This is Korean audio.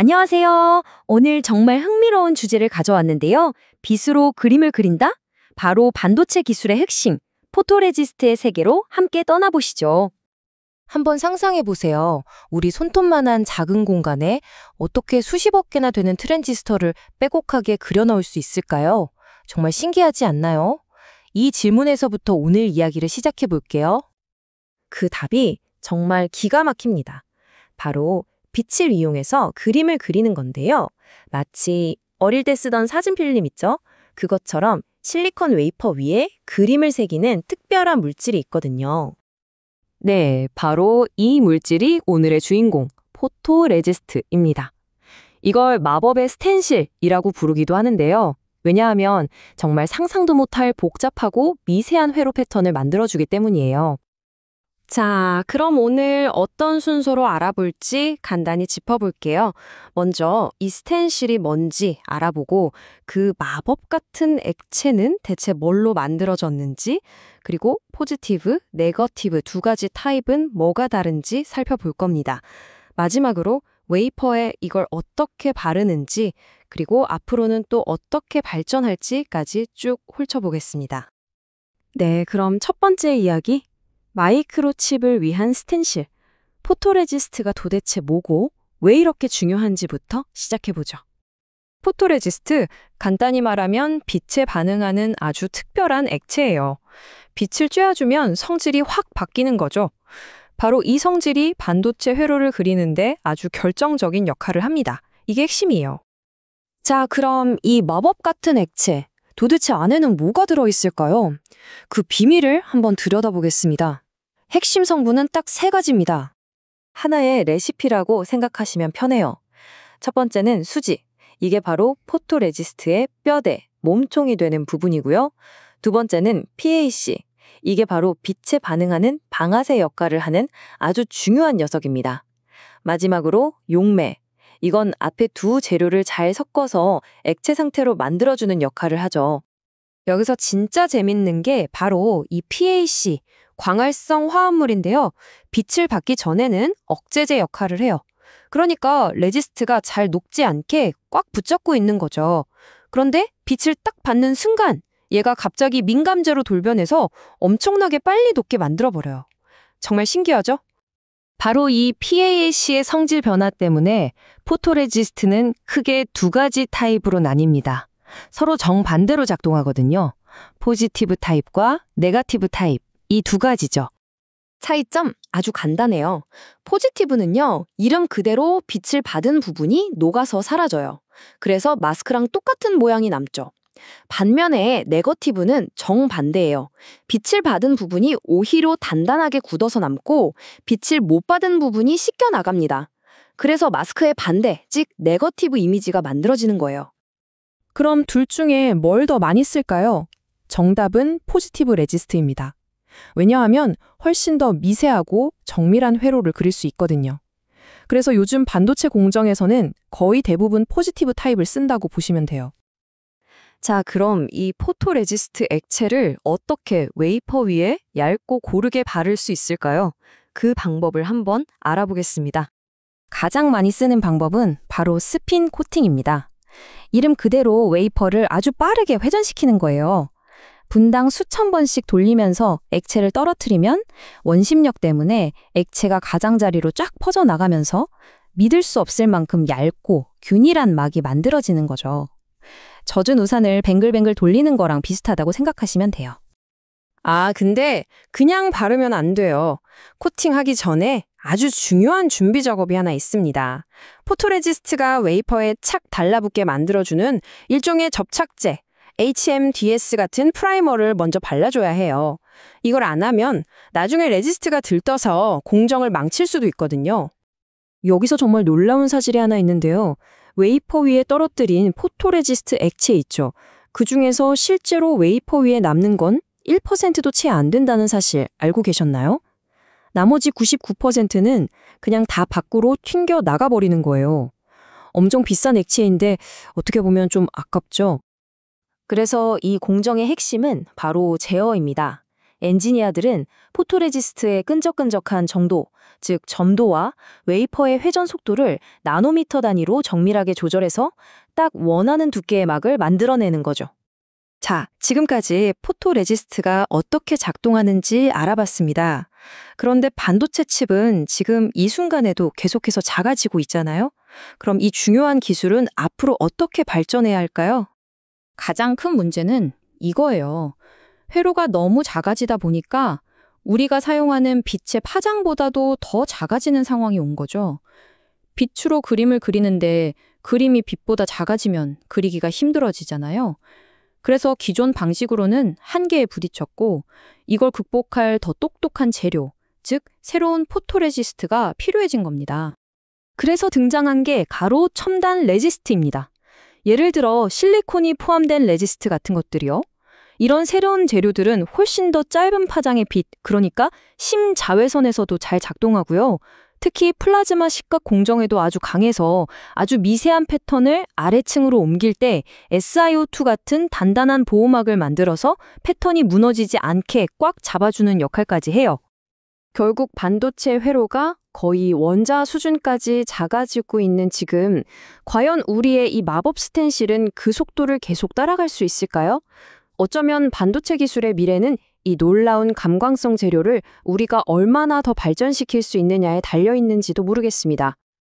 안녕하세요. 오늘 정말 흥미로운 주제를 가져왔는데요. 빗으로 그림을 그린다? 바로 반도체 기술의 핵심, 포토레지스트의 세계로 함께 떠나보시죠. 한번 상상해 보세요. 우리 손톱만한 작은 공간에 어떻게 수십억 개나 되는 트랜지스터를 빼곡하게 그려 넣을 수 있을까요? 정말 신기하지 않나요? 이 질문에서부터 오늘 이야기를 시작해 볼게요. 그 답이 정말 기가 막힙니다. 바로 빛을 이용해서 그림을 그리는 건데요. 마치 어릴 때 쓰던 사진 필름 있죠? 그것처럼 실리콘 웨이퍼 위에 그림을 새기는 특별한 물질이 있거든요. 네, 바로 이 물질이 오늘의 주인공, 포토레지스트입니다. 이걸 마법의 스텐실이라고 부르기도 하는데요. 왜냐하면 정말 상상도 못할 복잡하고 미세한 회로 패턴을 만들어주기 때문이에요. 자, 그럼 오늘 어떤 순서로 알아볼지 간단히 짚어볼게요. 먼저 이 스텐실이 뭔지 알아보고 그 마법 같은 액체는 대체 뭘로 만들어졌는지, 그리고 포지티브, 네거티브 두 가지 타입은 뭐가 다른지 살펴볼 겁니다. 마지막으로 웨이퍼에 이걸 어떻게 바르는지, 그리고 앞으로는 또 어떻게 발전할지까지 쭉 훑어보겠습니다. 네, 그럼 첫 번째 이야기. 마이크로칩을 위한 스텐실, 포토레지스트가 도대체 뭐고 왜 이렇게 중요한지부터 시작해보죠. 포토레지스트, 간단히 말하면 빛에 반응하는 아주 특별한 액체예요. 빛을 쬐어주면 성질이 확 바뀌는 거죠. 바로 이 성질이 반도체 회로를 그리는데 아주 결정적인 역할을 합니다. 이게 핵심이에요. 자, 그럼 이 마법 같은 액체, 도대체 안에는 뭐가 들어있을까요? 그 비밀을 한번 들여다보겠습니다. 핵심 성분은 딱 세 가지입니다. 하나의 레시피라고 생각하시면 편해요. 첫 번째는 수지. 이게 바로 포토레지스트의 뼈대, 몸통이 되는 부분이고요. 두 번째는 PAC. 이게 바로 빛에 반응하는 방아쇠 역할을 하는 아주 중요한 녀석입니다. 마지막으로 용매. 이건 앞에 두 재료를 잘 섞어서 액체 상태로 만들어주는 역할을 하죠. 여기서 진짜 재밌는 게 바로 이 PAC, 광활성 화합물인데요. 빛을 받기 전에는 억제제 역할을 해요. 그러니까 레지스트가 잘 녹지 않게 꽉 붙잡고 있는 거죠. 그런데 빛을 딱 받는 순간 얘가 갑자기 민감제로 돌변해서 엄청나게 빨리 녹게 만들어버려요. 정말 신기하죠? 바로 이 PAC의 성질 변화 때문에 포토레지스트는 크게 두 가지 타입으로 나뉩니다. 서로 정반대로 작동하거든요. 포지티브 타입과 네거티브 타입, 이 두 가지죠. 차이점 아주 간단해요. 포지티브는요, 이름 그대로 빛을 받은 부분이 녹아서 사라져요. 그래서 마스크랑 똑같은 모양이 남죠. 반면에 네거티브는 정반대예요. 빛을 받은 부분이 오히려 단단하게 굳어서 남고 빛을 못 받은 부분이 씻겨 나갑니다. 그래서 마스크의 반대, 즉 네거티브 이미지가 만들어지는 거예요. 그럼 둘 중에 뭘 더 많이 쓸까요? 정답은 포지티브 레지스트입니다. 왜냐하면 훨씬 더 미세하고 정밀한 회로를 그릴 수 있거든요. 그래서 요즘 반도체 공정에서는 거의 대부분 포지티브 타입을 쓴다고 보시면 돼요. 자, 그럼 이 포토레지스트 액체를 어떻게 웨이퍼 위에 얇고 고르게 바를 수 있을까요? 그 방법을 한번 알아보겠습니다. 가장 많이 쓰는 방법은 바로 스핀 코팅입니다. 이름 그대로 웨이퍼를 아주 빠르게 회전시키는 거예요. 분당 수천 번씩 돌리면서 액체를 떨어뜨리면 원심력 때문에 액체가 가장자리로 쫙 퍼져나가면서 믿을 수 없을 만큼 얇고 균일한 막이 만들어지는 거죠. 젖은 우산을 뱅글뱅글 돌리는 거랑 비슷하다고 생각하시면 돼요. 아, 근데 그냥 바르면 안 돼요. 코팅하기 전에 아주 중요한 준비 작업이 하나 있습니다. 포토레지스트가 웨이퍼에 착 달라붙게 만들어주는 일종의 접착제, HMDS 같은 프라이머를 먼저 발라줘야 해요. 이걸 안 하면 나중에 레지스트가 들떠서 공정을 망칠 수도 있거든요. 여기서 정말 놀라운 사실이 하나 있는데요. 웨이퍼 위에 떨어뜨린 포토레지스트 액체 있죠. 그중에서 실제로 웨이퍼 위에 남는 건 1%도 채 안 된다는 사실 알고 계셨나요? 나머지 99%는 그냥 다 밖으로 튕겨 나가버리는 거예요. 엄청 비싼 액체인데 어떻게 보면 좀 아깝죠? 그래서 이 공정의 핵심은 바로 제어입니다. 엔지니어들은 포토레지스트의 끈적끈적한 정도, 즉 점도와 웨이퍼의 회전 속도를 나노미터 단위로 정밀하게 조절해서 딱 원하는 두께의 막을 만들어내는 거죠. 자, 지금까지 포토레지스트가 어떻게 작동하는지 알아봤습니다. 그런데 반도체 칩은 지금 이 순간에도 계속해서 작아지고 있잖아요. 그럼 이 중요한 기술은 앞으로 어떻게 발전해야 할까요? 가장 큰 문제는 이거예요. 회로가 너무 작아지다 보니까 우리가 사용하는 빛의 파장보다도 더 작아지는 상황이 온 거죠. 빛으로 그림을 그리는데 그림이 빛보다 작아지면 그리기가 힘들어지잖아요. 그래서 기존 방식으로는 한계에 부딪혔고 이걸 극복할 더 똑똑한 재료, 즉 새로운 포토레지스트가 필요해진 겁니다. 그래서 등장한 게 가로 첨단 레지스트입니다. 예를 들어 실리콘이 포함된 레지스트 같은 것들이요. 이런 새로운 재료들은 훨씬 더 짧은 파장의 빛, 그러니까 심자외선에서도 잘 작동하고요. 특히 플라즈마 시각 공정에도 아주 강해서 아주 미세한 패턴을 아래층으로 옮길 때 SiO2 같은 단단한 보호막을 만들어서 패턴이 무너지지 않게 꽉 잡아주는 역할까지 해요. 결국 반도체 회로가 거의 원자 수준까지 작아지고 있는 지금, 과연 우리의 이 마법 스텐실은 그 속도를 계속 따라갈 수 있을까요? 어쩌면 반도체 기술의 미래는 이 놀라운 감광성 재료를 우리가 얼마나 더 발전시킬 수 있느냐에 달려 있는지도 모르겠습니다.